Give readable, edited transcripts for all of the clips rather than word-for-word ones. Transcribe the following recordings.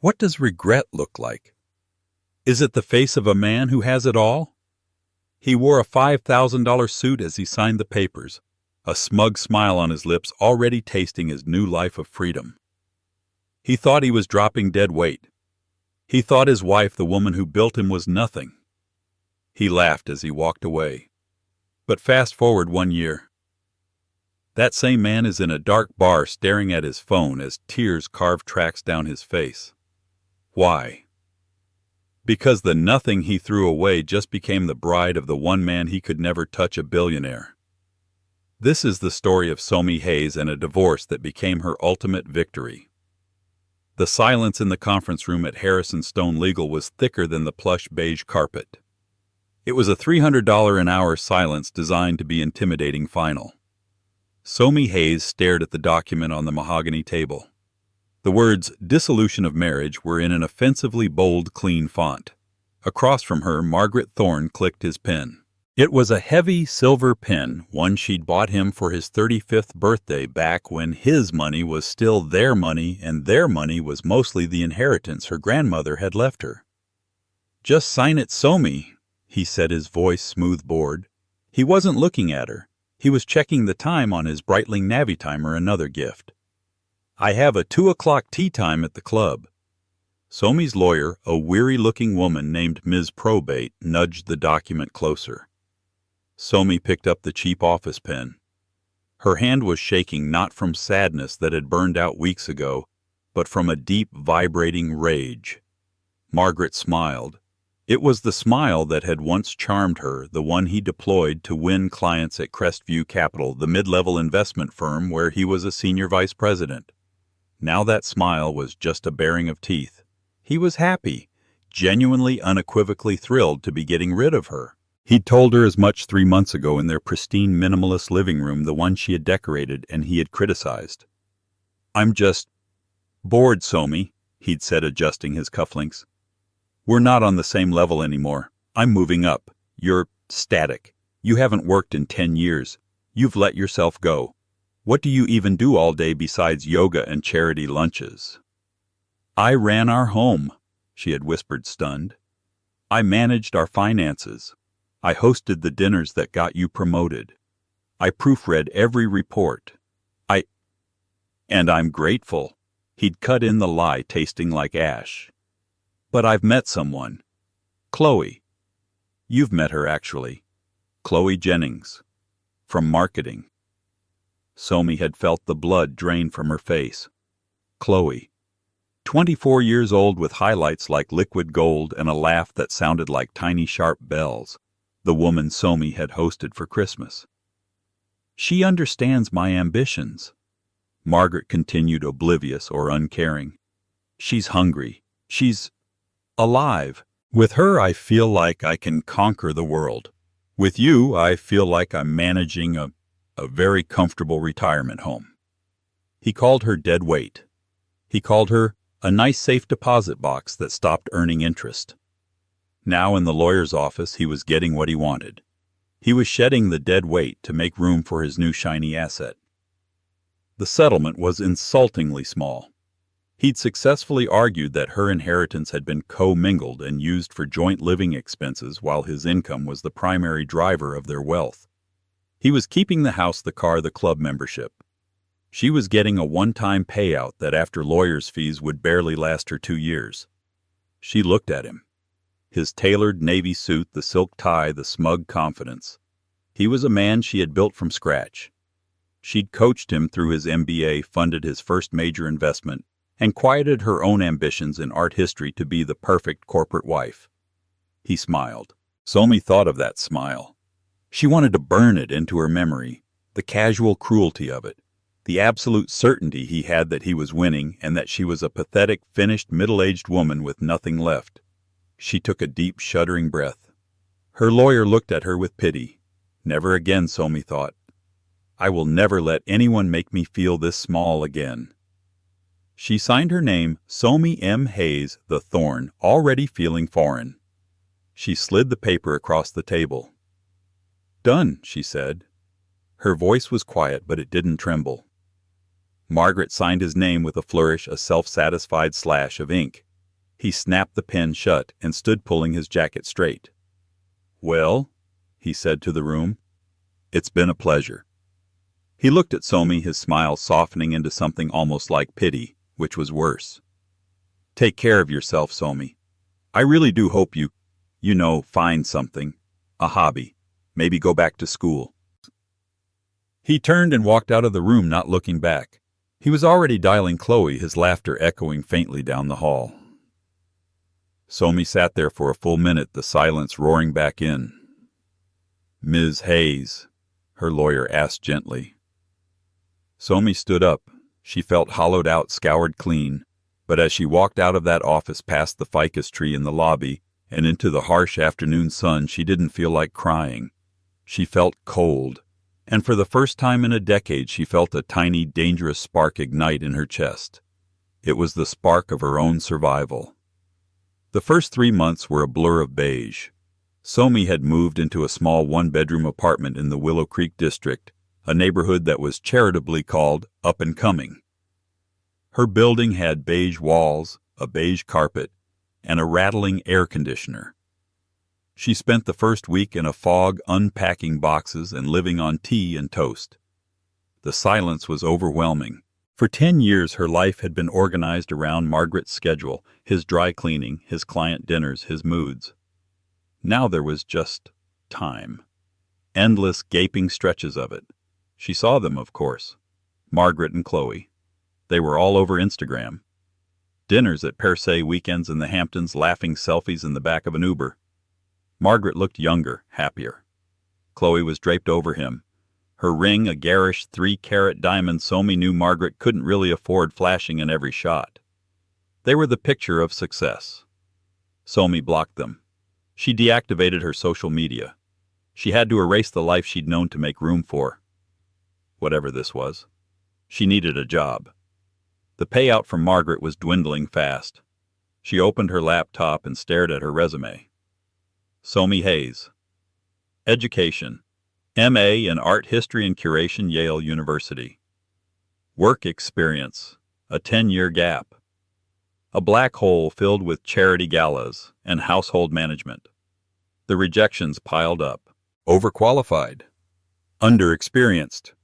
What does regret look like? Is it the face of a man who has it all? He wore a $5,000 suit as he signed the papers, a smug smile on his lips, already tasting his new life of freedom. He thought he was dropping dead weight. He thought his wife, the woman who built him, was nothing. He laughed as he walked away. But fast forward 1 year. That same man is in a dark bar staring at his phone as tears carve tracks down his face. Why? Because the nothing he threw away just became the bride of the one man he could never touch, a billionaire. This is the story of Somi Hayes and a divorce that became her ultimate victory. The silence in the conference room at Harrison Stone Legal was thicker than the plush beige carpet. It was a $300 an hour silence designed to be intimidating final. Somi Hayes stared at the document on the mahogany table. The words "dissolution of marriage" were in an offensively bold, clean font. Across from her, Margaret Thorne clicked his pen. It was a heavy silver pen, one she'd bought him for his 35th birthday back when his money was still their money and their money was mostly the inheritance her grandmother had left her. "Just sign it, Somi," he said, his voice smooth-bored. He wasn't looking at her. He was checking the time on his Breitling Navitimer, another gift. "I have a 2 o'clock tea time at the club." Somi's lawyer, a weary-looking woman named Ms. Probate, nudged the document closer. Somi picked up the cheap office pen. Her hand was shaking not from sadness that had burned out weeks ago, but from a deep, vibrating rage. Margaret smiled. It was the smile that had once charmed her, the one he deployed to win clients at Crestview Capital, the mid-level investment firm where he was a senior vice president. Now that smile was just a baring of teeth. He was happy, genuinely, unequivocally thrilled to be getting rid of her. He'd told her as much 3 months ago in their pristine minimalist living room, the one she had decorated and he had criticized. "I'm just bored, Somi," he'd said, adjusting his cufflinks. "We're not on the same level anymore. I'm moving up. You're static. You haven't worked in 10 years. You've let yourself go. What do you even do all day besides yoga and charity lunches?" "I ran our home," she had whispered, stunned. "I managed our finances. I hosted the dinners that got you promoted. I proofread every report. And I'm grateful." He'd cut in the lie, tasting like ash. "But I've met someone. Chloe. You've met her, actually. Chloe Jennings. From marketing." Somi had felt the blood drain from her face. Chloe. 24 years old with highlights like liquid gold and a laugh that sounded like tiny sharp bells. The woman Somi had hosted for Christmas. "She understands my ambitions," Margaret continued, oblivious or uncaring. "She's hungry. She's alive. With her, I feel like I can conquer the world. With you, I feel like I'm managing a very comfortable retirement home." He called her dead weight. He called her a nice safe deposit box that stopped earning interest. Now in the lawyer's office, he was getting what he wanted. He was shedding the dead weight to make room for his new shiny asset. The settlement was insultingly small. He'd successfully argued that her inheritance had been co-mingled and used for joint living expenses while his income was the primary driver of their wealth. He was keeping the house, the car, the club membership. She was getting a one-time payout that after lawyer's fees would barely last her 2 years. She looked at him. His tailored navy suit, the silk tie, the smug confidence. He was a man she had built from scratch. She'd coached him through his MBA, funded his first major investment, and quieted her own ambitions in art history to be the perfect corporate wife. He smiled. Somi thought of that smile. She wanted to burn it into her memory, the casual cruelty of it, the absolute certainty he had that he was winning and that she was a pathetic, finished, middle-aged woman with nothing left. She took a deep, shuddering breath. Her lawyer looked at her with pity. Never again, Somi thought. I will never let anyone make me feel this small again. She signed her name, Somi M. Hayes, the Thorn, already feeling foreign. She slid the paper across the table. "Done," she said. Her voice was quiet, but it didn't tremble. Margaret signed his name with a flourish, a self-satisfied slash of ink. He snapped the pen shut and stood pulling his jacket straight. "Well," he said to the room, "it's been a pleasure." He looked at Somi, his smile softening into something almost like pity, which was worse. "Take care of yourself, Somi. I really do hope you find something. A hobby. Maybe go back to school." He turned and walked out of the room, not looking back. He was already dialing Chloe, his laughter echoing faintly down the hall. Somi sat there for a full minute, the silence roaring back in. "Ms. Hayes," her lawyer asked gently. Somi stood up. She felt hollowed out, scoured clean. But as she walked out of that office past the ficus tree in the lobby and into the harsh afternoon sun, she didn't feel like crying. She felt cold. And for the first time in a decade, she felt a tiny, dangerous spark ignite in her chest. It was the spark of her own survival. The first 3 months were a blur of beige. Somi had moved into a small one-bedroom apartment in the Willow Creek district, a neighborhood that was charitably called Up and Coming. Her building had beige walls, a beige carpet, and a rattling air conditioner. She spent the first week in a fog unpacking boxes and living on tea and toast. The silence was overwhelming. For 10 years her life had been organized around Margaret's schedule, his dry cleaning, his client dinners, his moods. Now there was just time. Endless gaping stretches of it. She saw them, of course. Margaret and Chloe. They were all over Instagram. Dinners at per se, weekends in the Hamptons, laughing selfies in the back of an Uber. Margaret looked younger, happier. Chloe was draped over him. Her ring a garish 3-carat diamond. Somi knew Margaret couldn't really afford flashing in every shot. They were the picture of success. Somi blocked them. She deactivated her social media. She had to erase the life she'd known to make room for whatever this was. She needed a job. The payout from Margaret was dwindling fast. She opened her laptop and stared at her resume. Somi Hayes. Education. M.A. in Art History and Curation, Yale University. Work experience. A 10-year gap. A black hole filled with charity galas and household management. The rejections piled up. Overqualified. Underexperienced.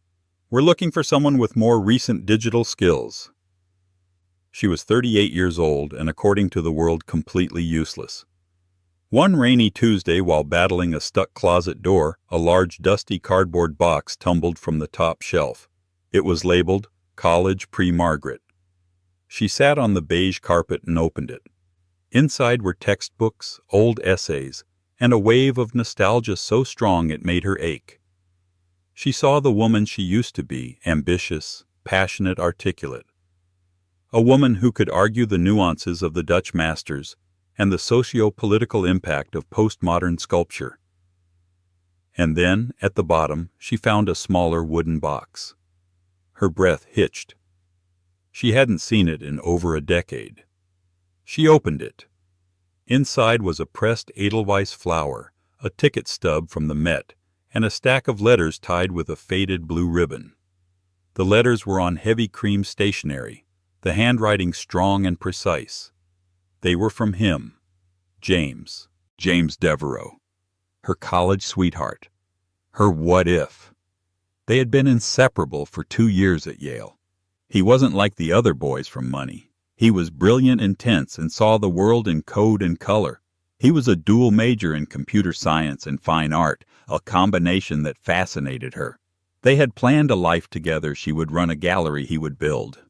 We're looking for someone with more recent digital skills. She was 38 years old and, according to the world, completely useless. One rainy Tuesday, while battling a stuck closet door, a large dusty cardboard box tumbled from the top shelf. It was labeled College Pre-Margaret. She sat on the beige carpet and opened it. Inside were textbooks, old essays, and a wave of nostalgia so strong it made her ache. She saw the woman she used to be, ambitious, passionate, articulate. A woman who could argue the nuances of the Dutch masters and the socio-political impact of postmodern sculpture. And then, at the bottom, she found a smaller wooden box. Her breath hitched. She hadn't seen it in over a decade. She opened it. Inside was a pressed Edelweiss flower, a ticket stub from the Met, and a stack of letters tied with a faded blue ribbon. The letters were on heavy cream stationery, the handwriting strong and precise. They were from him, James Devereaux, her college sweetheart, her what if. They had been inseparable for 2 years at Yale. He wasn't like the other boys from Money. He was brilliant, intense, and saw the world in code and color. He was a dual major in computer science and fine art, a combination that fascinated her. They had planned a life together. She would run a gallery, he would build.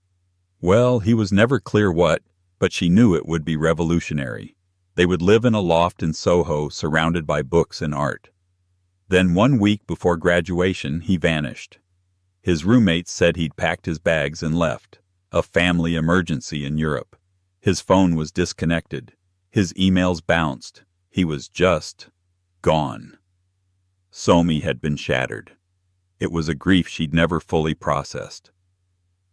Well, he was never clear what, but she knew it would be revolutionary. They would live in a loft in Soho, surrounded by books and art. Then 1 week before graduation, he vanished. His roommates said he'd packed his bags and left. A family emergency in Europe. His phone was disconnected. His emails bounced. He was just gone. Somi had been shattered. It was a grief she'd never fully processed.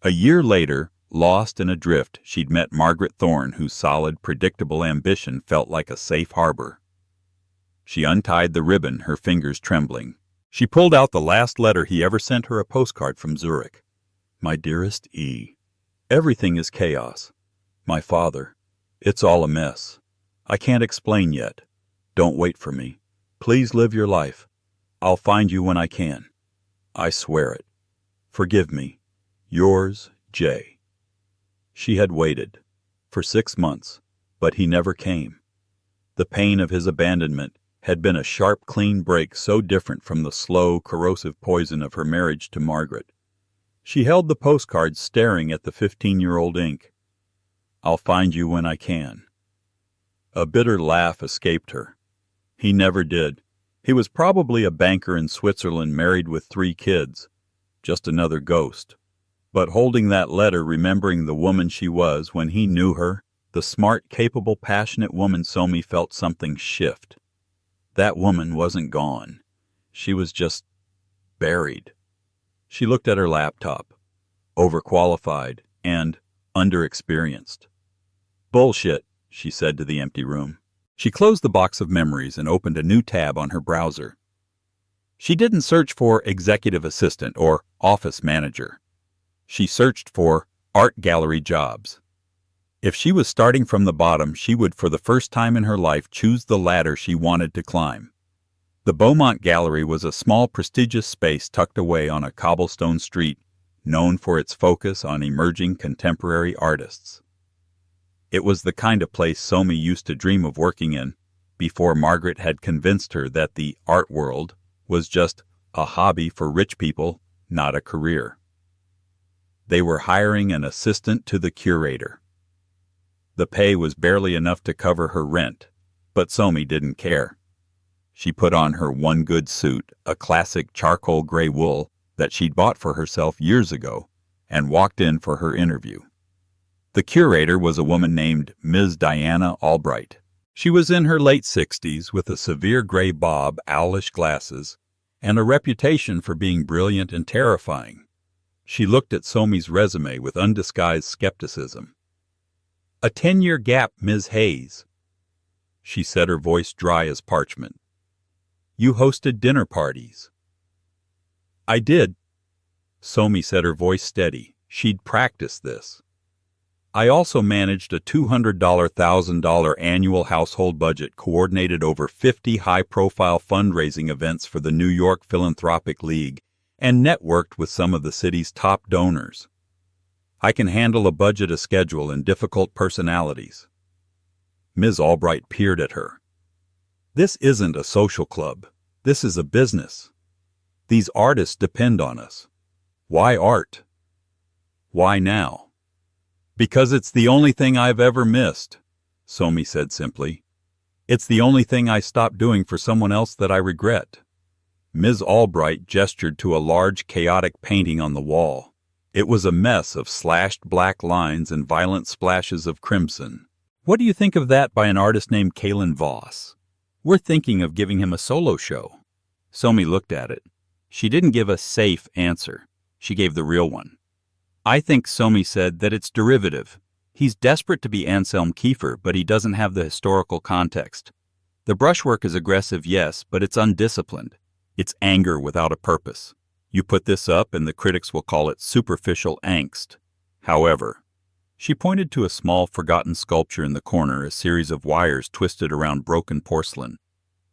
A year later, lost and adrift, she'd met Margaret Thorne, whose solid, predictable ambition felt like a safe harbor. She untied the ribbon, her fingers trembling. She pulled out the last letter he ever sent her, a postcard from Zurich. My dearest E. Everything is chaos. My father. It's all a mess. I can't explain yet. Don't wait for me. Please live your life. I'll find you when I can. I swear it. Forgive me. Yours, Jay. She had waited. For 6 months. But he never came. The pain of his abandonment had been a sharp, clean break so different from the slow, corrosive poison of her marriage to Margaret. She held the postcard staring at the 15-year-old ink. I'll find you when I can. A bitter laugh escaped her. He never did. He was probably a banker in Switzerland married with 3 kids. Just another ghost. But holding that letter, remembering the woman she was when he knew her, the smart, capable, passionate woman, Somi felt something shift. That woman wasn't gone. She was just buried. She looked at her laptop. Overqualified and underexperienced. Bullshit, she said to the empty room. She closed the box of memories and opened a new tab on her browser. She didn't search for executive assistant or office manager. She searched for art gallery jobs. If she was starting from the bottom, she would for the first time in her life choose the ladder she wanted to climb. The Beaumont Gallery was a small, prestigious space tucked away on a cobblestone street, known for its focus on emerging contemporary artists. It was the kind of place Somi used to dream of working in, before Margaret had convinced her that the art world was just a hobby for rich people, not a career. They were hiring an assistant to the curator. The pay was barely enough to cover her rent, but Somi didn't care. She put on her one good suit, a classic charcoal gray wool that she'd bought for herself years ago, and walked in for her interview. The curator was a woman named Ms. Diana Albright. She was in her late 60s with a severe gray bob, owlish glasses, and a reputation for being brilliant and terrifying. She looked at Somi's resume with undisguised skepticism. "A 10-year gap, Ms. Hayes," she said, her voice dry as parchment. "You hosted dinner parties." "I did," Somi said, her voice steady. She'd practiced this. "I also managed a $200,000 annual household budget coordinated over 50 high-profile fundraising events for the New York Philanthropic League and networked with some of the city's top donors. I can handle a budget, a schedule, and difficult personalities." Ms. Albright peered at her. "This isn't a social club. This is a business. These artists depend on us. Why art? Why now?" "Because it's the only thing I've ever missed," Somi said simply. "It's the only thing I stopped doing for someone else that I regret." Ms. Albright gestured to a large, chaotic painting on the wall. It was a mess of slashed black lines and violent splashes of crimson. "What do you think of that by an artist named Kalen Voss? We're thinking of giving him a solo show." Somi looked at it. She didn't give a safe answer. She gave the real one. "I think," Somi said, "that it's derivative. He's desperate to be Anselm Kiefer, but he doesn't have the historical context. The brushwork is aggressive, yes, but it's undisciplined. It's anger without a purpose. You put this up and the critics will call it superficial angst. However," she pointed to a small, forgotten sculpture in the corner, a series of wires twisted around broken porcelain.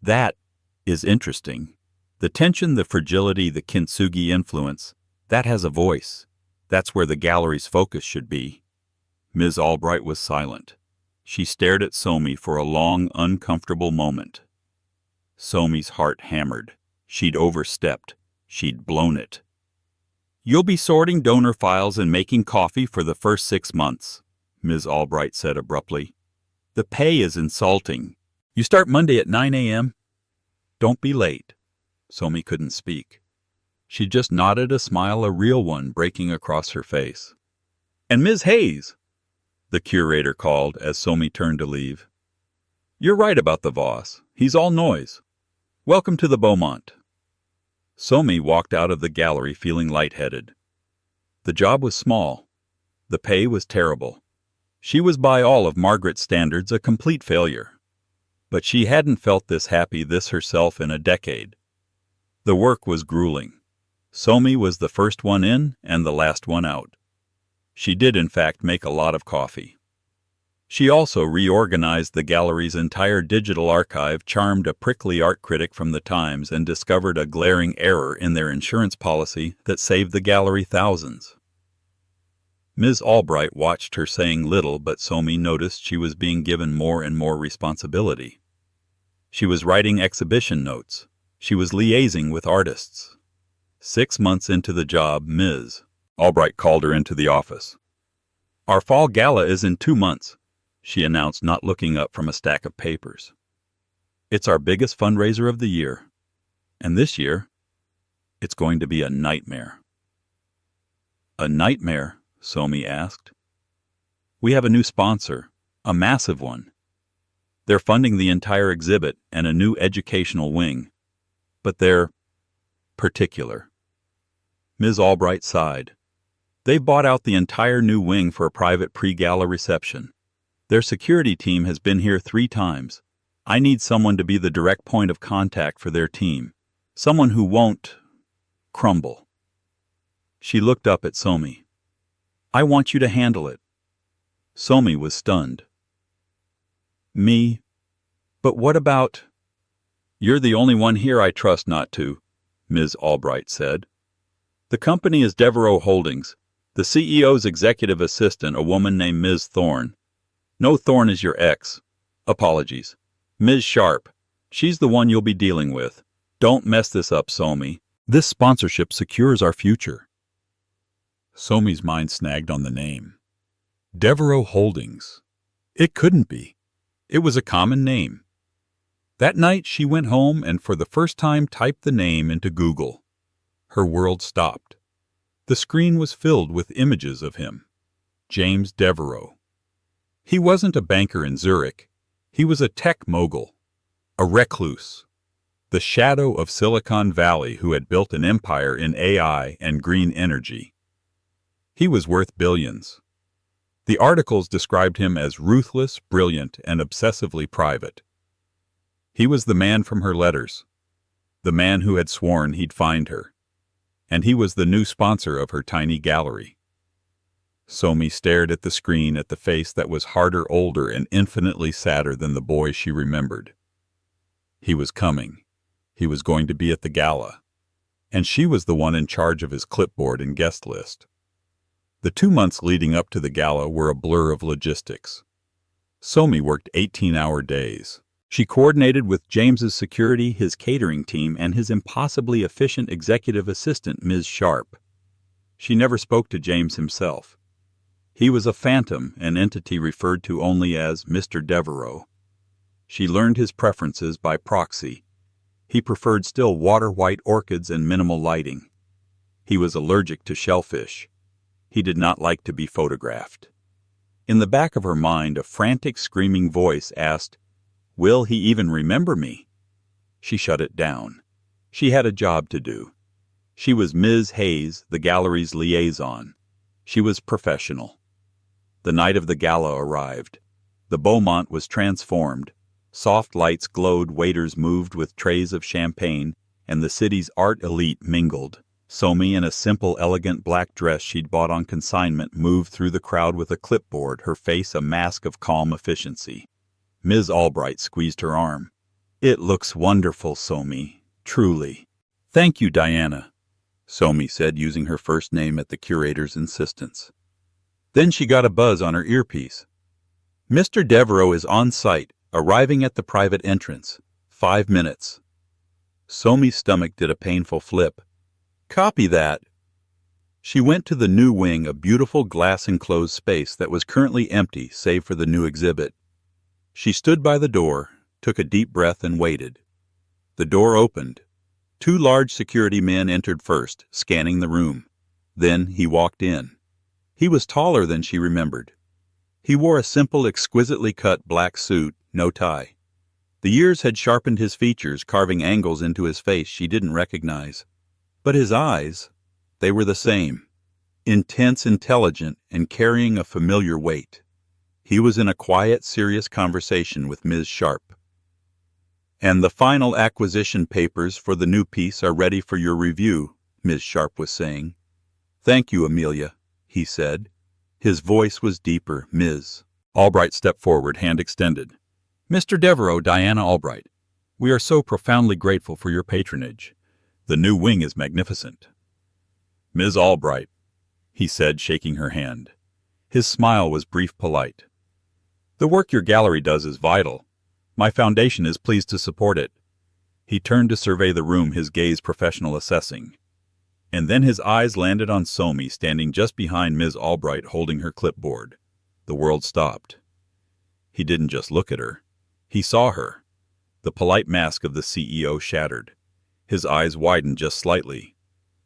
"That is interesting. The tension, the fragility, the kintsugi influence, that has a voice. That's where the gallery's focus should be." Ms. Albright was silent. She stared at Somi for a long, uncomfortable moment. Somi's heart hammered. She'd overstepped. She'd blown it. "You'll be sorting donor files and making coffee for the first 6 months," Ms. Albright said abruptly. "The pay is insulting. You start Monday at 9 a.m. Don't be late." Somi couldn't speak. She just nodded, a smile, a real one, breaking across her face. "And Ms. Hayes," the curator called as Somi turned to leave. "You're right about the Voss. He's all noise. Welcome to the Beaumont." Somi walked out of the gallery feeling lightheaded. The job was small. The pay was terrible. She was by all of Margaret's standards a complete failure. But she hadn't felt this happy, this herself, in a decade. The work was grueling. Somi was the first one in and the last one out. She did, in fact, make a lot of coffee. She also reorganized the gallery's entire digital archive, charmed a prickly art critic from the Times, and discovered a glaring error in their insurance policy that saved the gallery thousands. Ms. Albright watched her, saying little, but Somi noticed she was being given more and more responsibility. She was writing exhibition notes. She was liaising with artists. 6 months into the job, Ms. Albright called her into the office. "Our fall gala is in 2 months," she announced, not looking up from a stack of papers. "It's our biggest fundraiser of the year. And this year, it's going to be a nightmare." "A nightmare?" Somi asked. "We have a new sponsor, a massive one. They're funding the entire exhibit and a new educational wing. But they're particular." Ms. Albright sighed. "They've bought out the entire new wing for a private pre-gala reception. Their security team has been here 3 times. I need someone to be the direct point of contact for their team. Someone who won't crumble." She looked up at Somi. "I want you to handle it." Somi was stunned. "Me? But what about—" "You're the only one here I trust not to," Ms. Albright said. "The company is Devereaux Holdings. The CEO's executive assistant, a woman named Ms. Thorne. No, Thorne is your ex. Apologies. Ms. Sharp. She's the one you'll be dealing with. Don't mess this up, Somi. This sponsorship secures our future." Somi's mind snagged on the name. Devereaux Holdings. It couldn't be. It was a common name. That night she went home and for the first time typed the name into Google. Her world stopped. The screen was filled with images of him. James Devereaux. He wasn't a banker in Zurich. He was a tech mogul, a recluse, the shadow of Silicon Valley who had built an empire in AI and green energy. He was worth billions. The articles described him as ruthless, brilliant, and obsessively private. He was the man from her letters, the man who had sworn he'd find her, and he was the new sponsor of her tiny gallery. Somi stared at the screen, at the face that was harder, older, and infinitely sadder than the boy she remembered. He was coming. He was going to be at the gala, and she was the one in charge of his clipboard and guest list. The 2 months leading up to the gala were a blur of logistics. Somi worked 18-hour days. She coordinated with James's security, his catering team, and his impossibly efficient executive assistant, Ms. Sharp. She never spoke to James himself. He was a phantom, an entity referred to only as Mr. Devereaux. She learned his preferences by proxy. He preferred still water-white orchids and minimal lighting. He was allergic to shellfish. He did not like to be photographed. In the back of her mind, a frantic, screaming voice asked, "Will he even remember me?" She shut it down. She had a job to do. She was Ms. Hayes, the gallery's liaison. She was professional. The night of the gala arrived. The Beaumont was transformed. Soft lights glowed, waiters moved with trays of champagne, and the city's art elite mingled. Somi, in a simple, elegant black dress she'd bought on consignment, moved through the crowd with a clipboard, her face a mask of calm efficiency. Ms. Albright squeezed her arm. "It looks wonderful, Somi. Truly." "Thank you, Diana," Somi said, using her first name at the curator's insistence. Then she got a buzz on her earpiece. "Mr. Devereaux is on site, arriving at the private entrance. 5 minutes." Somi's stomach did a painful flip. "Copy that." She went to the new wing, a beautiful glass-enclosed space that was currently empty save for the new exhibit. She stood by the door, took a deep breath, and waited. The door opened. 2 large security men entered first, scanning the room. Then he walked in. He was taller than she remembered. He wore a simple, exquisitely cut black suit, no tie. The years had sharpened his features, carving angles into his face she didn't recognize. But his eyes, they were the same, intense, intelligent, and carrying a familiar weight. He was in a quiet, serious conversation with Ms. Sharp. "And the final acquisition papers for the new piece are ready for your review," Ms. Sharp was saying. "Thank you, Amelia," he said. His voice was deeper. "Ms. Albright stepped forward, hand extended. Mr. Devereaux, Diana Albright, we are so profoundly grateful for your patronage. The new wing is magnificent. Ms. Albright, he said, shaking her hand. His smile was brief, polite. The work your gallery does is vital. My foundation is pleased to support it. He turned to survey the room, his gaze professional, assessing. And then his eyes landed on Somi, standing just behind Ms. Albright, holding her clipboard. The world stopped. He didn't just look at her. He saw her. The polite mask of the CEO shattered. His eyes widened just slightly.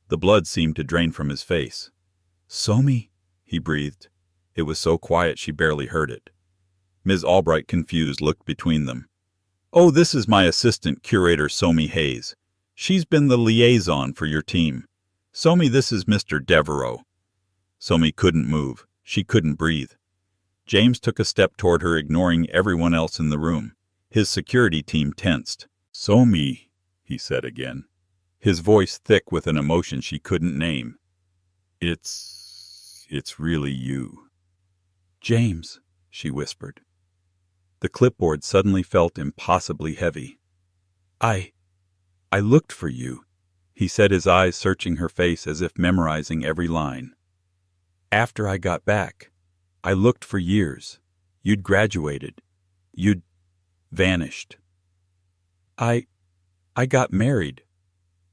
The blood seemed to drain from his face. Somi, he breathed. It was so quiet she barely heard it. Ms. Albright, confused, looked between them. Oh, this is my assistant curator, Somi Hayes. She's been the liaison for your team. Somi, this is Mr. Devereaux. Somi couldn't move. She couldn't breathe. James took a step toward her, ignoring everyone else in the room. His security team tensed. Somi, he said again, his voice thick with an emotion she couldn't name. It's really you. James, she whispered. The clipboard suddenly felt impossibly heavy. I looked for you, he said, his eyes searching her face as if memorizing every line. After I got back, I looked for years. You'd graduated. You'd vanished. I got married,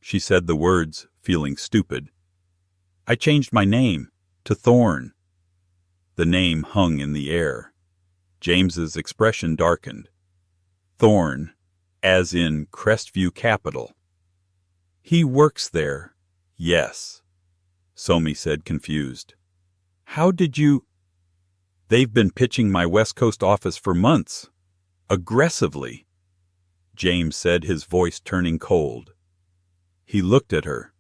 she said the words, feeling stupid. I changed my name to Thorn. The name hung in the air. James's expression darkened. Thorn, as in Crestview Capital. He works there, yes, Somi said, confused. How did you... They've been pitching my West Coast office for months. Aggressively, James said, his voice turning cold. He looked at her,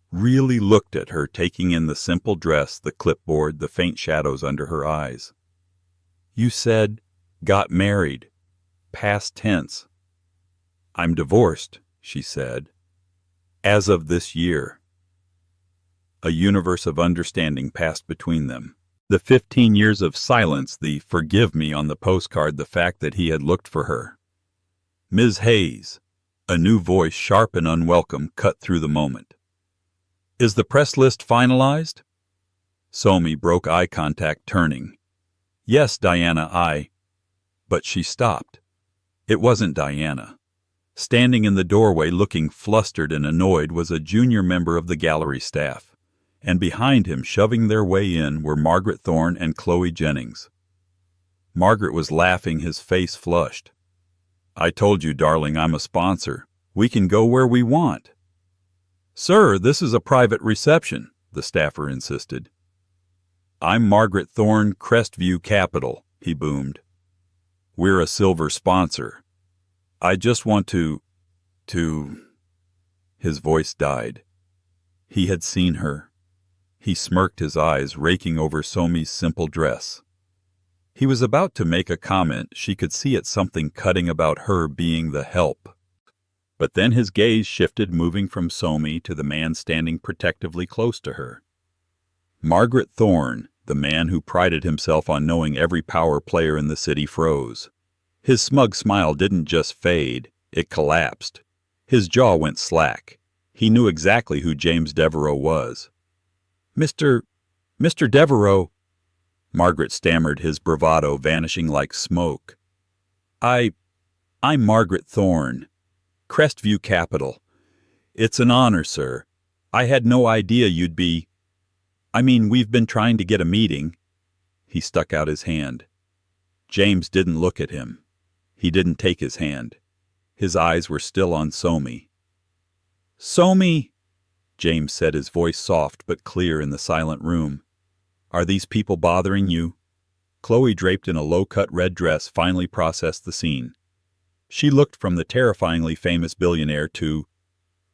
really looked at her, taking in the simple dress, the clipboard, the faint shadows under her eyes. You said, got married. Past tense. I'm divorced, she said. As of this year. A universe of understanding passed between them. The 15 years of silence, the forgive me on the postcard, the fact that he had looked for her. Ms. Hayes, a new voice, sharp and unwelcome, cut through the moment. Is the press list finalized? Somi broke eye contact, turning. Yes, Diana, But she stopped. It wasn't Diana. Standing in the doorway, looking flustered and annoyed, was a junior member of the gallery staff. And behind him, shoving their way in, were Margaret Thorne and Chloe Jennings. Margaret was laughing, his face flushed. I told you, darling, I'm a sponsor. We can go where we want. Sir, this is a private reception, the staffer insisted. I'm Margaret Thorne, Crestview Capital, he boomed. We're a silver sponsor. I just want to... His voice died. He had seen her. He smirked, his eyes raking over Somi's simple dress. He was about to make a comment. She could see it, something cutting about her being the help. But then his gaze shifted, moving from Somi to the man standing protectively close to her. Margaret Thorne, the man who prided himself on knowing every power player in the city, froze. His smug smile didn't just fade, it collapsed. His jaw went slack. He knew exactly who James Devereaux was. Mr. Devereaux, Margaret stammered, his bravado vanishing like smoke. I'm Margaret Thorne, Crestview Capital. It's an honor, sir. I had no idea you'd be... we've been trying to get a meeting. He stuck out his hand. James didn't look at him. He didn't take his hand. His eyes were still on Somi. Somi, James said, his voice soft but clear in the silent room. Are these people bothering you? Chloe, draped in a low-cut red dress, finally processed the scene. She looked from the terrifyingly famous billionaire to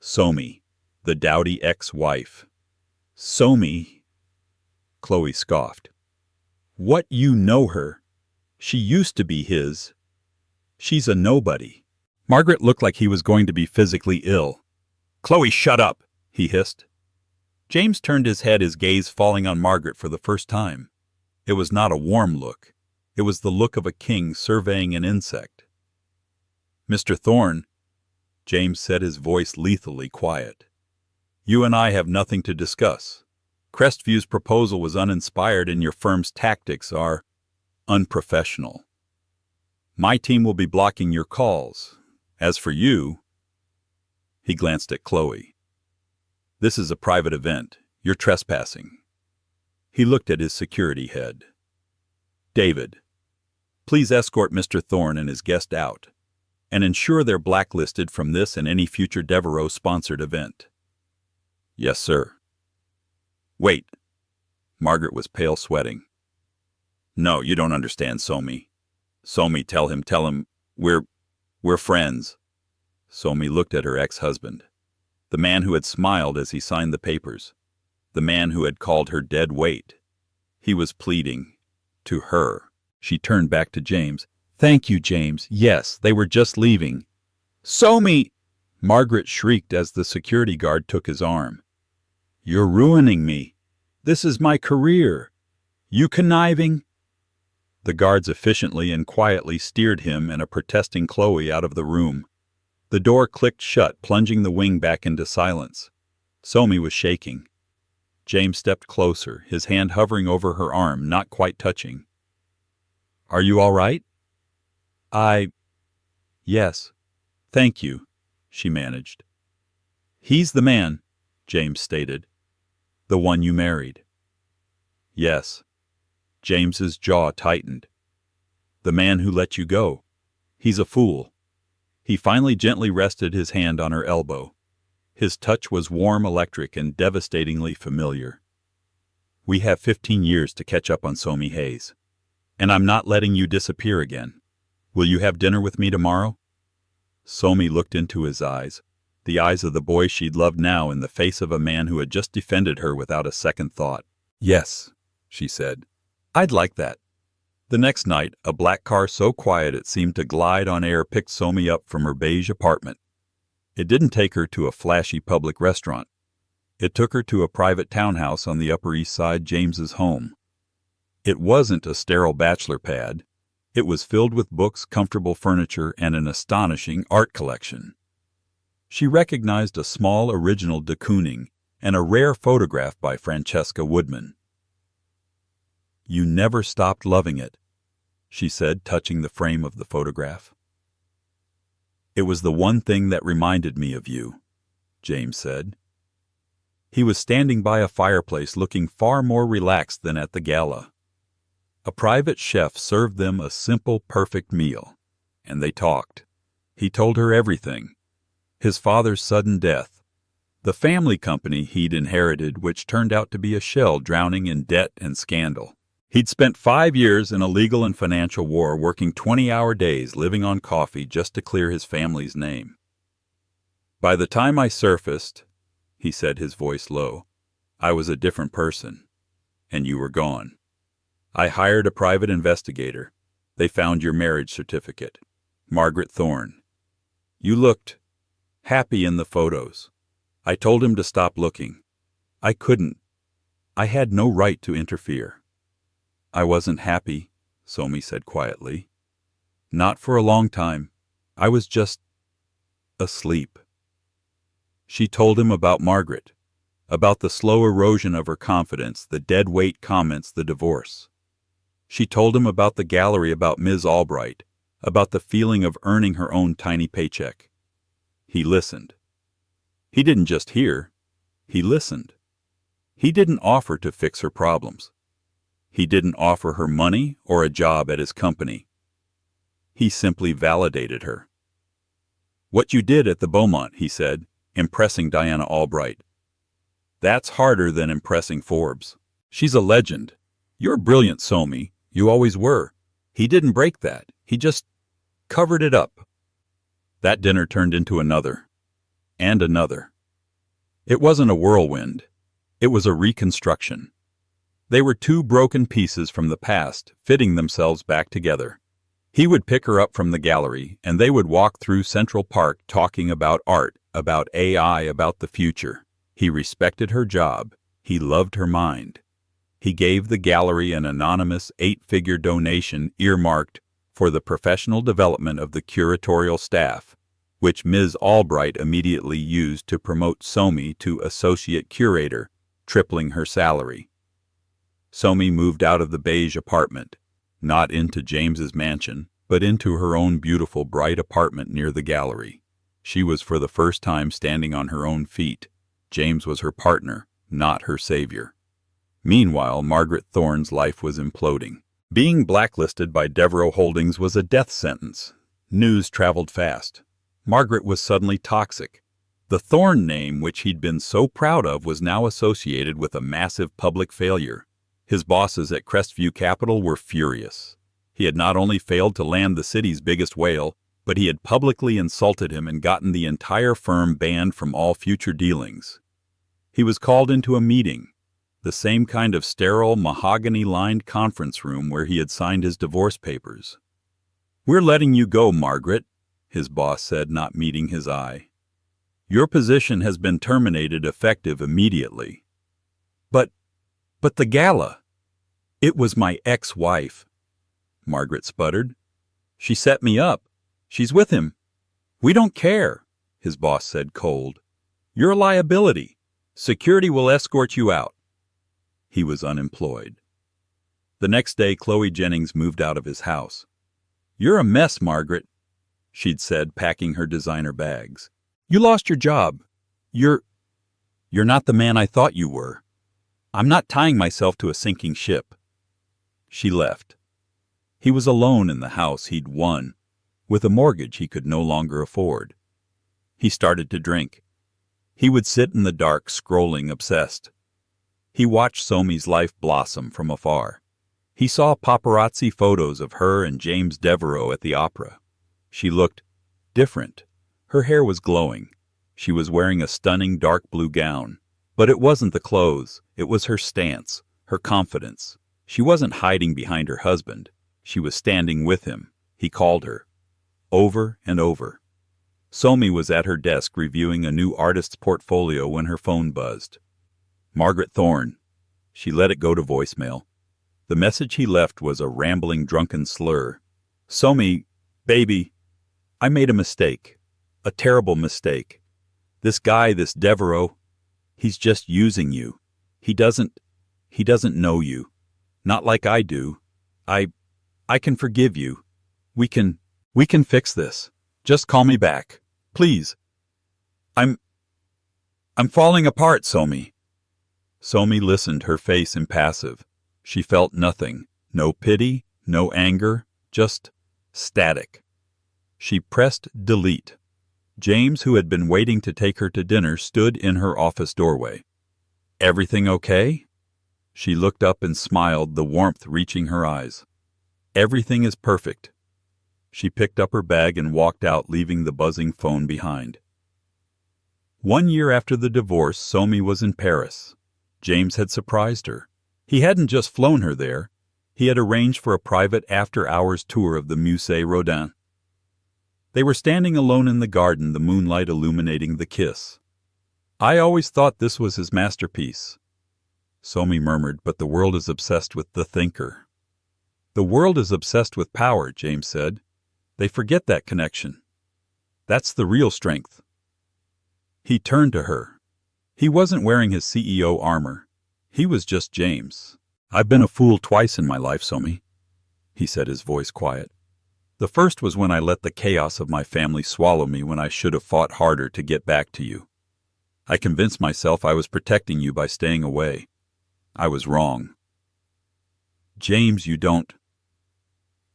Somi, the dowdy ex-wife. Somi, Chloe scoffed. What, you know her? She used to be his. She's a nobody. Margaret looked like he was going to be physically ill. Chloe, shut up, he hissed. James turned his head, his gaze falling on Margaret for the first time. It was not a warm look. It was the look of a king surveying an insect. "Mr. Thorne," James said, his voice lethally quiet, "you and I have nothing to discuss. Crestview's proposal was uninspired and your firm's tactics are unprofessional. My team will be blocking your calls. As for you—" He glanced at Chloe. "This is a private event. You're trespassing." He looked at his security head. "David, please escort Mr. Thorne and his guest out, and ensure they're blacklisted from this and any future Devereaux-sponsored event." "Yes, sir." "Wait." Margaret was pale sweating. "No, you don't understand, Somi. Somi, tell him, we're friends." Somi looked at her ex-husband, the man who had smiled as he signed the papers, the man who had called her dead weight. He was pleading to her. She turned back to James. "Thank you, James. Yes, they were just leaving." "Somi!" Margaret shrieked as the security guard took his arm. "You're ruining me. This is my career. You conniving—" The guards efficiently and quietly steered him and a protesting Chloe out of the room. The door clicked shut, plunging the wing back into silence. Somi was shaking. James stepped closer, his hand hovering over her arm, not quite touching. "Are you all right?" Yes. Thank you," she managed. "He's the man," James stated. "The one you married." "Yes." James's jaw tightened. "The man who let you go. He's a fool." He finally gently rested his hand on her elbow. His touch was warm, electric, and devastatingly familiar. "We have 15 years to catch up on Somi Hayes. And I'm not letting you disappear again. Will you have dinner with me tomorrow?" Somi looked into his eyes, the eyes of the boy she'd loved now in the face of a man who had just defended her without a second thought. "Yes," she said. "I'd like that." The next night, a black car so quiet it seemed to glide on air picked Somi up from her beige apartment. It didn't take her to a flashy public restaurant. It took her to a private townhouse on the Upper East Side, James's home. It wasn't a sterile bachelor pad. It was filled with books, comfortable furniture, and an astonishing art collection. She recognized a small original de Kooning and a rare photograph by Francesca Woodman. "You never stopped loving it," she said, touching the frame of the photograph. "It was the one thing that reminded me of you," James said. He was standing by a fireplace looking far more relaxed than at the gala. A private chef served them a simple, perfect meal, and they talked. He told her everything. His father's sudden death, the family company he'd inherited which turned out to be a shell drowning in debt and scandal. He'd spent 5 years in a legal and financial war, working 20-hour days, living on coffee just to clear his family's name. "By the time I surfaced," he said, his voice low, "I was a different person, and you were gone. I hired a private investigator. They found your marriage certificate. Margaret Thorne. You looked happy in the photos. I told him to stop looking. I couldn't. I had no right to interfere." "I wasn't happy," Somi said quietly. "Not for a long time. I was just asleep." She told him about Margaret, about the slow erosion of her confidence, the dead weight comments, the divorce. She told him about the gallery, about Ms. Albright, about the feeling of earning her own tiny paycheck. He listened. He didn't just hear. He listened. He didn't offer to fix her problems. He didn't offer her money or a job at his company. He simply validated her. "What you did at the Beaumont," he said, impressing Diana Albright. "That's harder than impressing Forbes. She's a legend. You're brilliant, Somi. You always were. He didn't break that. He just covered it up." That dinner turned into another. And another. It wasn't a whirlwind. It was a reconstruction. They were two broken pieces from the past, fitting themselves back together. He would pick her up from the gallery, and they would walk through Central Park talking about art, about AI, about the future. He respected her job. He loved her mind. He gave the gallery an anonymous 8-figure donation earmarked for the professional development of the curatorial staff, which Ms. Albright immediately used to promote Somi to associate curator, tripling her salary. Somi moved out of the beige apartment, not into James's mansion, but into her own beautiful bright apartment near the gallery. She was for the first time standing on her own feet. James was her partner, not her savior. Meanwhile, Margaret Thorne's life was imploding. Being blacklisted by Devereaux Holdings was a death sentence. News traveled fast. Margaret was suddenly toxic. The Thorne name, which he'd been so proud of, was now associated with a massive public failure. His bosses at Crestview Capital were furious. He had not only failed to land the city's biggest whale, but he had publicly insulted him and gotten the entire firm banned from all future dealings. He was called into a meeting, the same kind of sterile, mahogany-lined conference room where he had signed his divorce papers. "We're letting you go, Margaret," his boss said, not meeting his eye. "Your position has been terminated effective immediately." But the gala. "It was my ex-wife," Margaret sputtered. "She set me up. She's with him." "We don't care," his boss said cold. "You're a liability. Security will escort you out." He was unemployed. The next day, Chloe Jennings moved out of his house. "You're a mess, Margaret," she'd said, packing her designer bags. "You lost your job. You're not the man I thought you were. I'm not tying myself to a sinking ship." She left. He was alone in the house he'd won, with a mortgage he could no longer afford. He started to drink. He would sit in the dark, scrolling, obsessed. He watched Somi's life blossom from afar. He saw paparazzi photos of her and James Devereaux at the opera. She looked different. Her hair was glowing. She was wearing a stunning dark blue gown. But it wasn't the clothes. It was her stance, her confidence. She wasn't hiding behind her husband. She was standing with him. He called her. Over and over. Somi was at her desk reviewing a new artist's portfolio when her phone buzzed. "Margaret Thorne." She let it go to voicemail. The message he left was a rambling, drunken slur. "Somi, baby, I made a mistake. A terrible mistake. This guy, this Devereaux, he's just using you. He doesn't know you. Not like I do. I can forgive you. We can fix this. Just call me back. Please. I'm falling apart, Somi." Somi listened, her face impassive. She felt nothing. No pity, no anger, just static. She pressed delete. James, who had been waiting to take her to dinner, stood in her office doorway. "Everything okay?" She looked up and smiled, the warmth reaching her eyes. "Everything is perfect." She picked up her bag and walked out, leaving the buzzing phone behind. 1 year after the divorce, Somi was in Paris. James had surprised her. He hadn't just flown her there. He had arranged for a private after-hours tour of the Musée Rodin. They were standing alone in the garden, the moonlight illuminating the kiss. "I always thought this was his masterpiece," Somi murmured, "but the world is obsessed with the thinker." "The world is obsessed with power," James said. "They forget that connection. That's the real strength." He turned to her. He wasn't wearing his CEO armor. He was just James. "I've been a fool twice in my life, Somi," he said, his voice quiet. "The first was when I let the chaos of my family swallow me when I should have fought harder to get back to you. I convinced myself I was protecting you by staying away. I was wrong." "James, you don't—"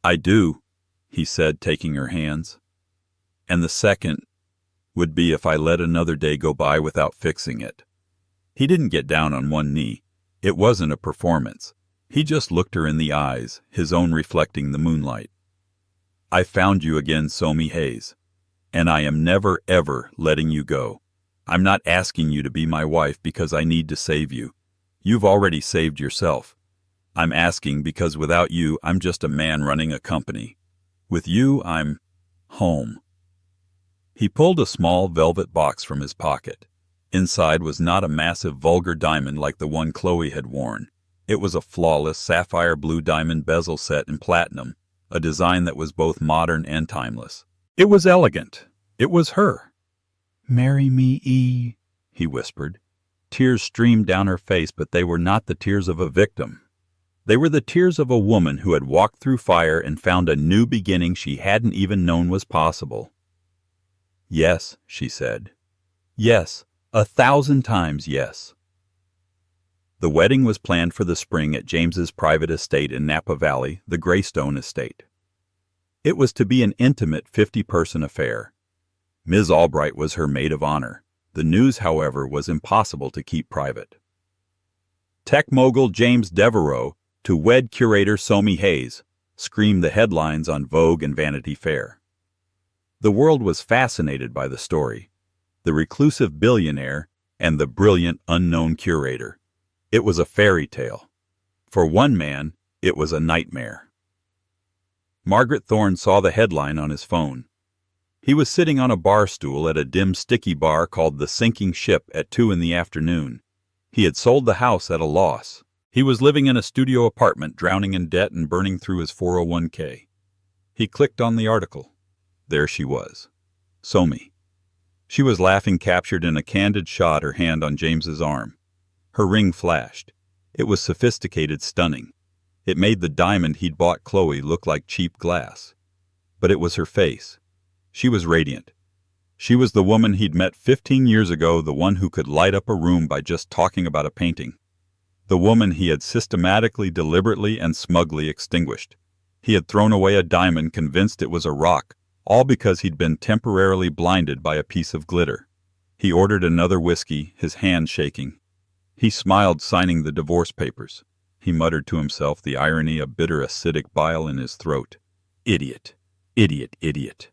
"I do," he said, taking her hands. "And the second would be if I let another day go by without fixing it." He didn't get down on one knee. It wasn't a performance. He just looked her in the eyes, his own reflecting the moonlight. "I found you again, Somi Hayes, and I am never, ever letting you go. I'm not asking you to be my wife because I need to save you. You've already saved yourself. I'm asking because without you, I'm just a man running a company. With you, I'm home." He pulled a small velvet box from his pocket. Inside was not a massive vulgar diamond like the one Chloe had worn. It was a flawless sapphire blue diamond bezel set in platinum, a design that was both modern and timeless. It was elegant. It was her. "Marry me, E," he whispered. Tears streamed down her face, but they were not the tears of a victim. They were the tears of a woman who had walked through fire and found a new beginning she hadn't even known was possible. "Yes," she said. "Yes, 1,000 times yes." The wedding was planned for the spring at James's private estate in Napa Valley, the Greystone Estate. It was to be an intimate 50-person affair. Ms. Albright was her maid of honor. The news, however, was impossible to keep private. Tech mogul James Devereaux to wed curator Somi Hayes screamed the headlines on Vogue and Vanity Fair. The world was fascinated by the story. The reclusive billionaire and the brilliant unknown curator. It was a fairy tale. For one man, it was a nightmare. Margaret Thorne saw the headline on his phone. He was sitting on a bar stool at a dim, sticky bar called The Sinking Ship at 2 in the afternoon. He had sold the house at a loss. He was living in a studio apartment, drowning in debt and burning through his 401k. He clicked on the article. There she was. Somi. She was laughing, captured in a candid shot, her hand on James's arm. Her ring flashed. It was sophisticated, stunning. It made the diamond he'd bought Chloe look like cheap glass. But it was her face. She was radiant. She was the woman he'd met 15 years ago, the one who could light up a room by just talking about a painting. The woman he had systematically, deliberately, and smugly extinguished. He had thrown away a diamond, convinced it was a rock, all because he'd been temporarily blinded by a piece of glitter. He ordered another whiskey, his hand shaking. He smiled, signing the divorce papers. He muttered to himself, the irony of bitter acidic bile in his throat. Idiot. Idiot, idiot.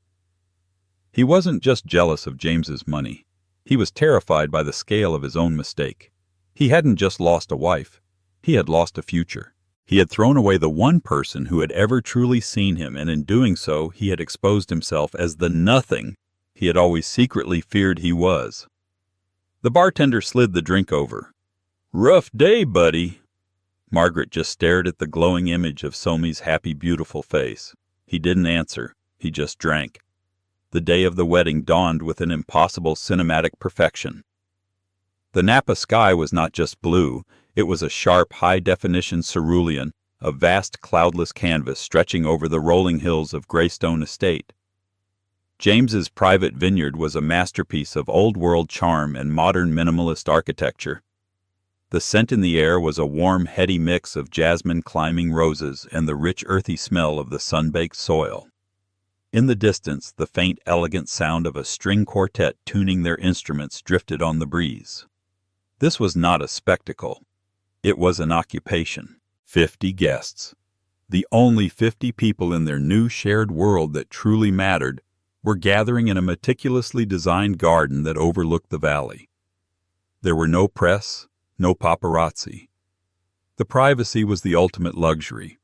He wasn't just jealous of James's money. He was terrified by the scale of his own mistake. He hadn't just lost a wife. He had lost a future. He had thrown away the one person who had ever truly seen him, and in doing so, he had exposed himself as the nothing he had always secretly feared he was. The bartender slid the drink over. "Rough day, buddy." Margaret just stared at the glowing image of Somi's happy, beautiful face. He didn't answer. He just drank. The day of the wedding dawned with an impossible cinematic perfection. The Napa sky was not just blue. It was a sharp, high-definition cerulean, a vast cloudless canvas stretching over the rolling hills of Greystone Estate. James's private vineyard was a masterpiece of old-world charm and modern minimalist architecture. The scent in the air was a warm, heady mix of jasmine climbing roses and the rich, earthy smell of the sun-baked soil. In the distance, the faint, elegant sound of a string quartet tuning their instruments drifted on the breeze. This was not a spectacle. It was an occupation. 50 guests. The only 50 people in their new shared world that truly mattered were gathering in a meticulously designed garden that overlooked the valley. There were no press, no paparazzi. The privacy was the ultimate luxury.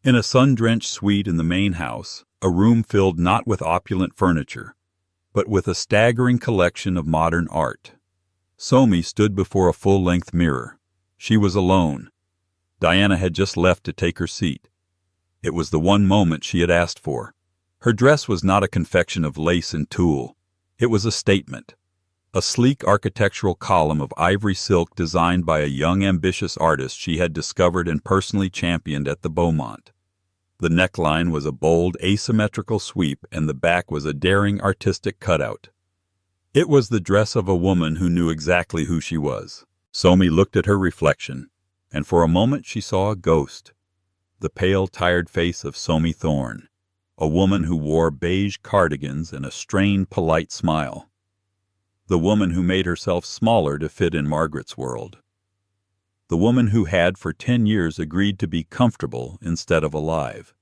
In a sun-drenched suite in the main house, a room filled not with opulent furniture, but with a staggering collection of modern art. Somi stood before a full-length mirror. She was alone. Diana had just left to take her seat. It was the one moment she had asked for. Her dress was not a confection of lace and tulle. It was a statement. A sleek architectural column of ivory silk designed by a young, ambitious artist she had discovered and personally championed at the Beaumont. The neckline was a bold, asymmetrical sweep, and the back was a daring, artistic cutout. It was the dress of a woman who knew exactly who she was. Somi looked at her reflection, and for a moment she saw a ghost. The pale, tired face of Somi Thorne, a woman who wore beige cardigans and a strained, polite smile. The woman who made herself smaller to fit in Margaret's world. The woman who had for 10 years agreed to be comfortable instead of alive.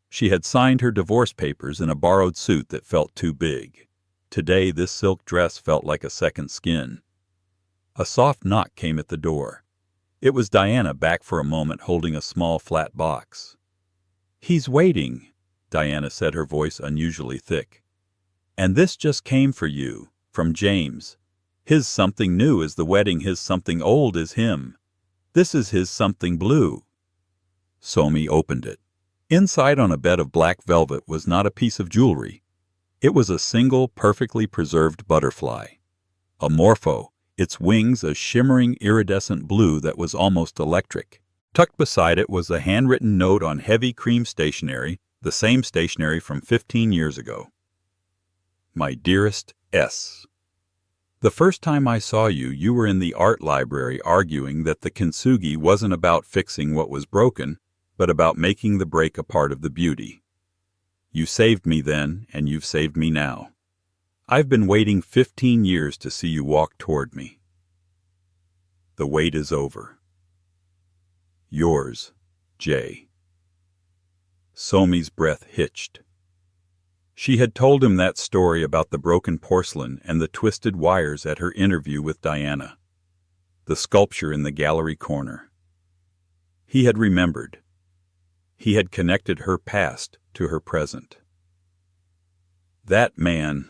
She had signed her divorce papers in a borrowed suit that felt too big. Today this silk dress felt like a second skin. A soft knock came at the door. It was Diana, back for a moment, holding a small flat box. "He's waiting," Diana said, her voice unusually thick. "And this just came for you, from James. His something new is the wedding, his something old is him." This is his something blue. Somi opened it. Inside on a bed of black velvet was not a piece of jewelry. It was a single, perfectly preserved butterfly. A morpho, its wings a shimmering iridescent blue that was almost electric. Tucked beside it was a handwritten note on heavy cream stationery, the same stationery from 15 years ago. My dearest S. The first time I saw you, you were in the art library arguing that the kintsugi wasn't about fixing what was broken, but about making the break a part of the beauty. You saved me then, and you've saved me now. I've been waiting 15 years to see you walk toward me. The wait is over. Yours, J. Somi's breath hitched. She had told him that story about the broken porcelain and the twisted wires at her interview with Diana. The sculpture in the gallery corner. He had remembered. He had connected her past to her present. That man.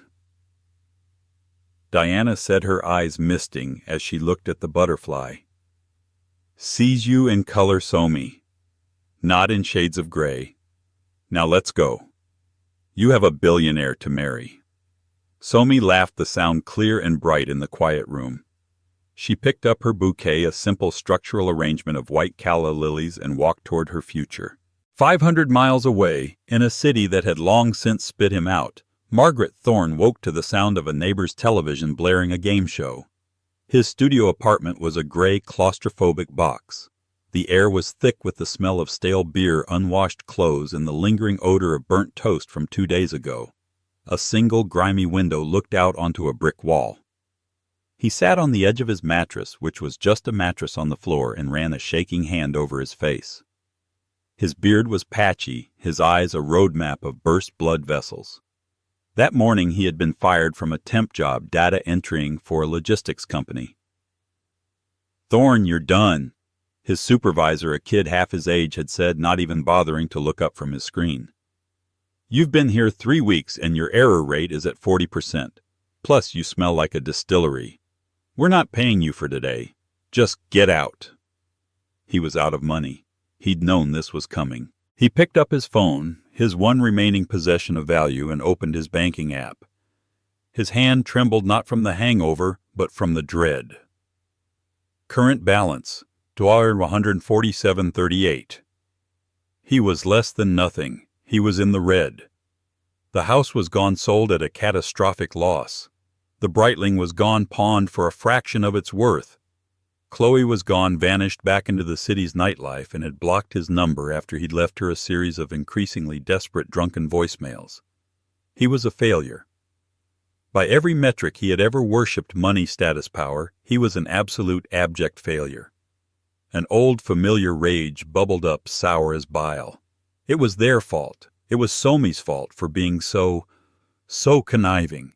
Diana said, her eyes misting as she looked at the butterfly. Sees you in color, Somi. Not in shades of gray. Now let's go. You have a billionaire to marry. Somi laughed, the sound clear and bright in the quiet room. She picked up her bouquet, a simple structural arrangement of white calla lilies, and walked toward her future. 500 miles away, in a city that had long since spit him out, Margaret Thorne woke to the sound of a neighbor's television blaring a game show. His studio apartment was a gray, claustrophobic box. The air was thick with the smell of stale beer, unwashed clothes, and the lingering odor of burnt toast from 2 days ago. A single grimy window looked out onto a brick wall. He sat on the edge of his mattress, which was just a mattress on the floor, and ran a shaking hand over his face. His beard was patchy, his eyes a road map of burst blood vessels. That morning he had been fired from a temp job data entering for a logistics company. Thorne, you're done, his supervisor, a kid half his age, had said, not even bothering to look up from his screen. You've been here 3 weeks and your error rate is at 40%. Plus you smell like a distillery. We're not paying you for today. Just get out. He was out of money. He'd known this was coming. He picked up his phone, his one remaining possession of value, and opened his banking app. His hand trembled not from the hangover, but from the dread. Current balance, $147.38. He was less than nothing. He was in the red. The house was gone, sold at a catastrophic loss. The Breitling was gone, pawned for a fraction of its worth. Chloe was gone, vanished back into the city's nightlife, and had blocked his number after he'd left her a series of increasingly desperate drunken voicemails. He was a failure. By every metric he had ever worshipped, money, status, power, he was an absolute abject failure. An old familiar rage bubbled up, sour as bile. It was their fault. It was Somi's fault for being so conniving.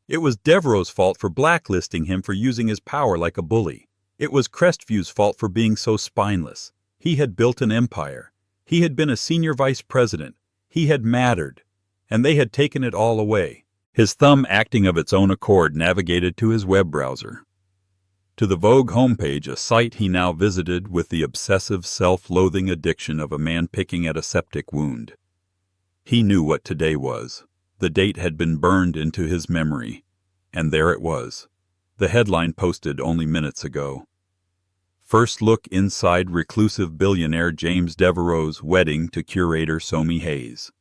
It was Devereaux's fault for blacklisting him for using his power like a bully. It was Crestview's fault for being so spineless. He had built an empire. He had been a senior vice president. He had mattered. And they had taken it all away. His thumb, acting of its own accord, navigated to his web browser. To the Vogue homepage, a site he now visited with the obsessive, self-loathing addiction of a man picking at a septic wound. He knew what today was. The date had been burned into his memory. And there it was. The headline posted only minutes ago. First look inside reclusive billionaire James Devereaux's wedding to curator Somi Hayes.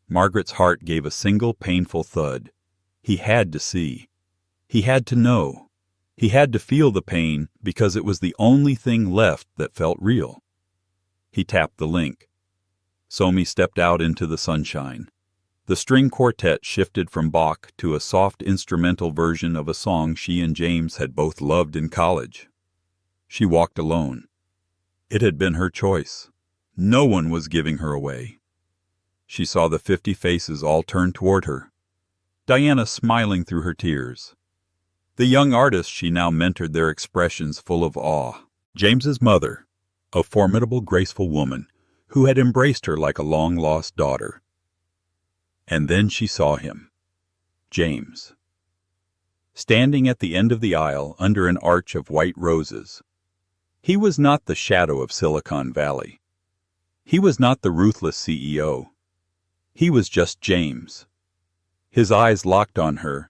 Margaret's heart gave a single painful thud. He had to see. He had to know. He had to feel the pain because it was the only thing left that felt real. He tapped the link. Somi stepped out into the sunshine. The string quartet shifted from Bach to a soft instrumental version of a song she and James had both loved in college. She walked alone. It had been her choice. No one was giving her away. She saw the 50 faces all turned toward her. Diana smiling through her tears. The young artists she now mentored, their expressions full of awe. James's mother, a formidable, graceful woman who had embraced her like a long-lost daughter. And then she saw him, James, standing at the end of the aisle under an arch of white roses. He was not the shadow of Silicon Valley. He was not the ruthless CEO. He was just James. His eyes locked on her,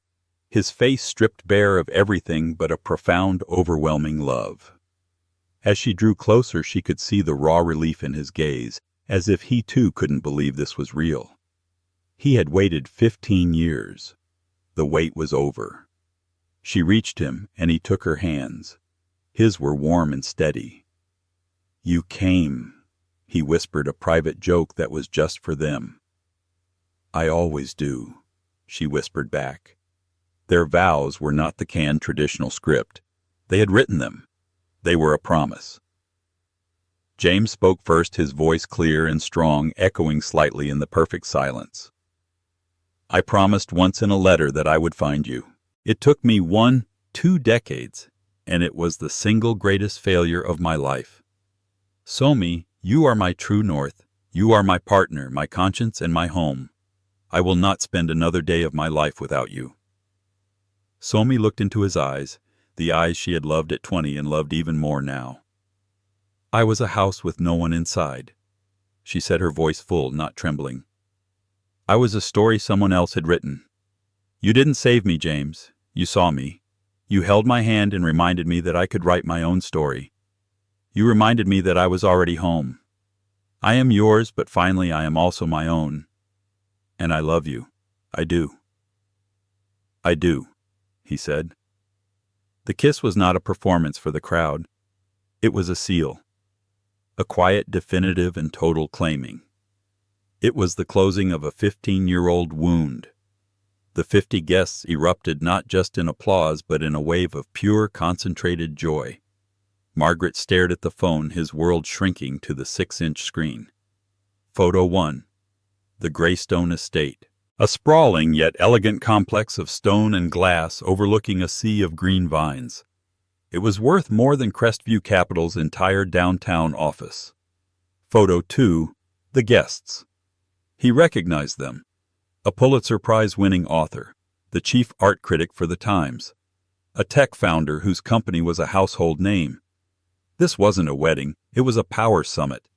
his face stripped bare of everything but a profound, overwhelming love. As she drew closer, she could see the raw relief in his gaze, as if he too couldn't believe this was real. He had waited 15 years. The wait was over. She reached him, and he took her hands. His were warm and steady. "You came," he whispered, a private joke that was just for them. "I always do," she whispered back. Their vows were not the canned traditional script. They had written them. They were a promise. James spoke first, his voice clear and strong, echoing slightly in the perfect silence. "I promised once in a letter that I would find you. It took me 2 decades, and it was the single greatest failure of my life. Somi, you are my true north. You are my partner, my conscience, and my home. I will not spend another day of my life without you." Somi looked into his eyes, the eyes she had loved at 20 and loved even more now. "I was a house with no one inside," she said, her voice full, not trembling. "I was a story someone else had written. You didn't save me, James. You saw me. You held my hand and reminded me that I could write my own story. You reminded me that I was already home. I am yours, but finally I am also my own. And I love you. I do." "I do," he said. The kiss was not a performance for the crowd. It was a seal. A quiet, definitive, and total claiming. It was the closing of a 15-year-old wound. The 50 guests erupted not just in applause but in a wave of pure, concentrated joy. Margaret stared at the phone, his world shrinking to the 6-inch screen. Photo 1. The Greystone Estate. A sprawling yet elegant complex of stone and glass overlooking a sea of green vines. It was worth more than Crestview Capital's entire downtown office. Photo 2. The guests. He recognized them. A Pulitzer Prize-winning author, the chief art critic for the Times, a tech founder whose company was a household name. This wasn't a wedding, it was a power summit,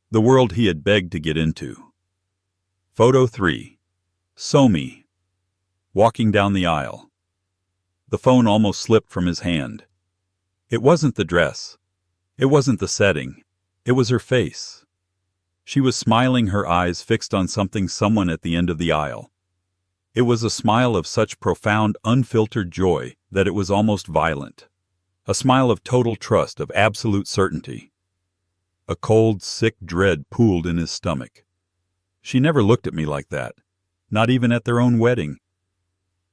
the world he had begged to get into. Photo 3. Somi, walking down the aisle. The phone almost slipped from his hand. It wasn't the dress. It wasn't the setting. It was her face. She was smiling, her eyes fixed on someone at the end of the aisle. It was a smile of such profound, unfiltered joy that it was almost violent. A smile of total trust, of absolute certainty. A cold, sick dread pooled in his stomach. She never looked at me like that, not even at their own wedding.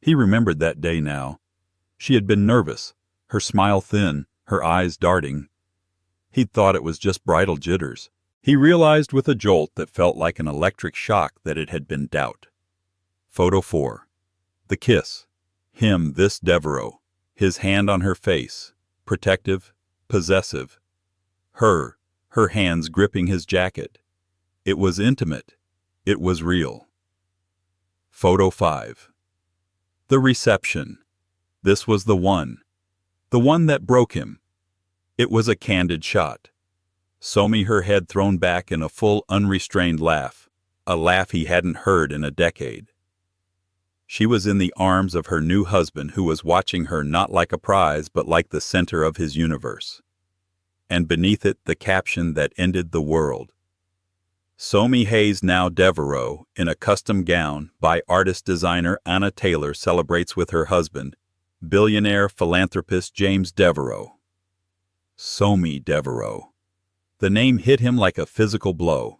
He remembered that day now. She had been nervous, her smile thin, her eyes darting. He'd thought it was just bridal jitters. He realized with a jolt that felt like an electric shock that it had been doubt. Photo 4. The kiss. Him, this Devereaux, his hand on her face, protective, possessive. Her hands gripping his jacket. It was intimate. It was real. Photo 5. The reception. This was the one that broke him. It was a candid shot. Somi, her head thrown back in a full, unrestrained laugh, a laugh he hadn't heard in a decade. She was in the arms of her new husband, who was watching her not like a prize but like the center of his universe. And beneath it, the caption that ended the world. Somi Hayes, now Devereaux, in a custom gown by artist-designer Anna Taylor, celebrates with her husband, billionaire philanthropist James Devereaux. Somi Devereaux. The name hit him like a physical blow.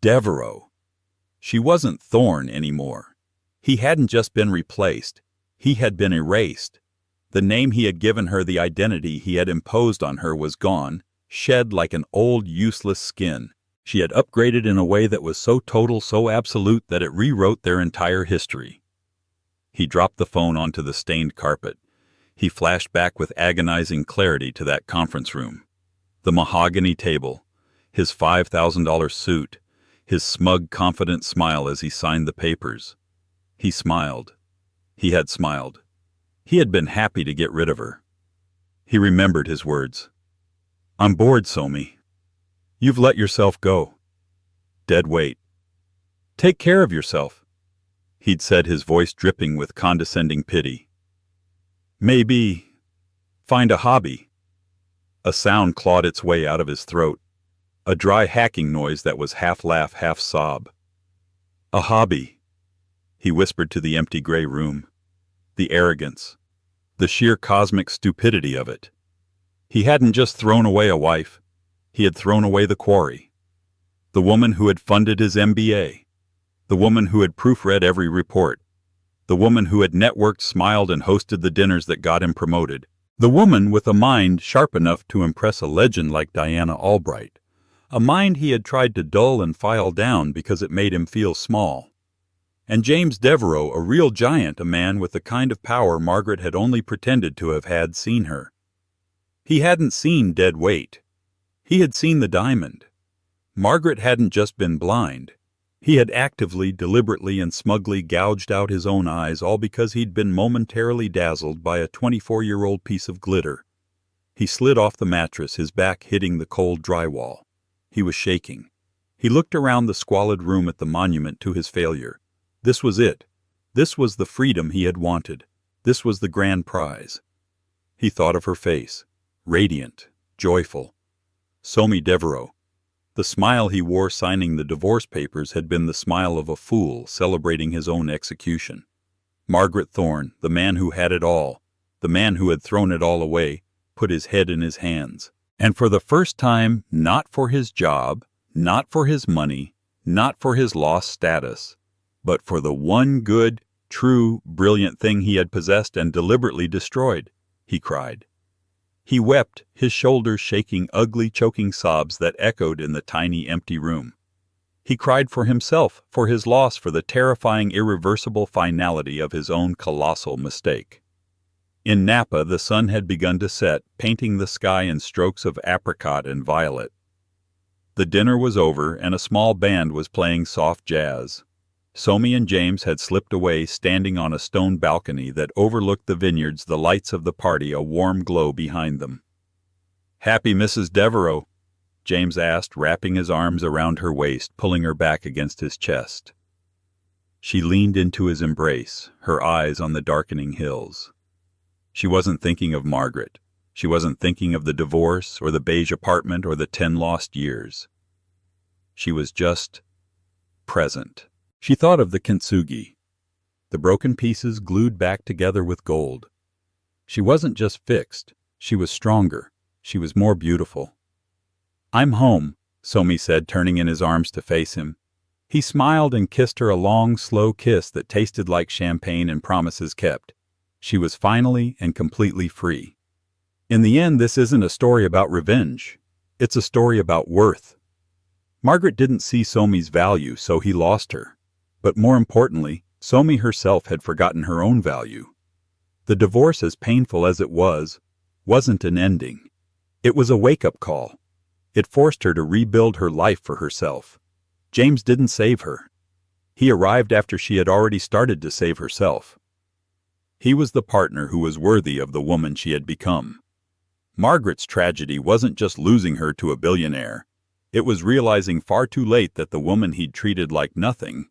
Devereaux. She wasn't Thorne anymore. He hadn't just been replaced. He had been erased. The name he had given her, the identity he had imposed on her, was gone, shed like an old, useless skin. She had upgraded in a way that was so total, so absolute, that it rewrote their entire history. He dropped the phone onto the stained carpet. He flashed back with agonizing clarity to that conference room. The mahogany table, his $5,000 suit, his smug, confident smile as he signed the papers. He smiled. He had smiled. He had been happy to get rid of her. He remembered his words. I'm bored, Somi. You've let yourself go. Dead weight. Take care of yourself, he'd said, his voice dripping with condescending pity. Maybe find a hobby. A sound clawed its way out of his throat, a dry hacking noise that was half laugh, half sob. A hobby, he whispered to the empty gray room. The arrogance, the sheer cosmic stupidity of it. He hadn't just thrown away a wife, he had thrown away the quarry. The woman who had funded his MBA, the woman who had proofread every report, the woman who had networked, smiled, and hosted the dinners that got him promoted, the woman with a mind sharp enough to impress a legend like Diana Albright, a mind he had tried to dull and file down because it made him feel small. And James Devereaux, a real giant, a man with the kind of power Margaret had only pretended to have had seen her. He hadn't seen dead weight. He had seen the diamond. Margaret hadn't just been blind. He had actively, deliberately, and smugly gouged out his own eyes, all because he'd been momentarily dazzled by a 24-year-old piece of glitter. He slid off the mattress, his back hitting the cold drywall. He was shaking. He looked around the squalid room at the monument to his failure. This was it. This was the freedom he had wanted. This was the grand prize. He thought of her face, radiant, joyful. Somi Devereaux. The smile he wore signing the divorce papers had been the smile of a fool celebrating his own execution. Margaret Thorne, the man who had it all, the man who had thrown it all away, put his head in his hands. And for the first time, not for his job, not for his money, not for his lost status, but for the one good, true, brilliant thing he had possessed and deliberately destroyed, he cried. He wept, his shoulders shaking ugly, choking sobs that echoed in the tiny, empty room. He cried for himself, for his loss, for the terrifying, irreversible finality of his own colossal mistake. In Napa, the sun had begun to set, painting the sky in strokes of apricot and violet. The dinner was over, and a small band was playing soft jazz. Somi and James had slipped away, standing on a stone balcony that overlooked the vineyards, the lights of the party a warm glow behind them. "Happy Mrs. Devereaux?" James asked, wrapping his arms around her waist, pulling her back against his chest. She leaned into his embrace, her eyes on the darkening hills. She wasn't thinking of Margaret. She wasn't thinking of the divorce, or the beige apartment, or the 10 lost years. She was just present. She thought of the kintsugi, the broken pieces glued back together with gold. She wasn't just fixed, she was stronger, she was more beautiful. "I'm home," Somi said, turning in his arms to face him. He smiled and kissed her, a long, slow kiss that tasted like champagne and promises kept. She was finally and completely free. In the end, this isn't a story about revenge. It's a story about worth. Margaret didn't see Somi's value, so he lost her. But more importantly, Somi herself had forgotten her own value. The divorce, as painful as it was, wasn't an ending. It was a wake-up call. It forced her to rebuild her life for herself. James didn't save her. He arrived after she had already started to save herself. He was the partner who was worthy of the woman she had become. Margaret's tragedy wasn't just losing her to a billionaire. It was realizing far too late that the woman he'd treated like nothing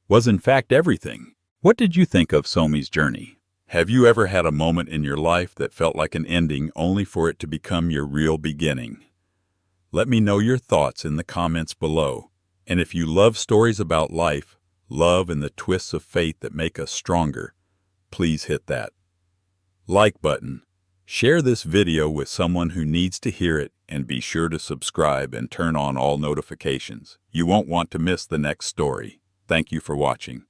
was in fact everything. What did you think of Somi's journey? Have you ever had a moment in your life that felt like an ending only for it to become your real beginning? Let me know your thoughts in the comments below. And if you love stories about life, love, and the twists of fate that make us stronger, please hit that like button. Share this video with someone who needs to hear it, and be sure to subscribe and turn on all notifications. You won't want to miss the next story. Thank you for watching.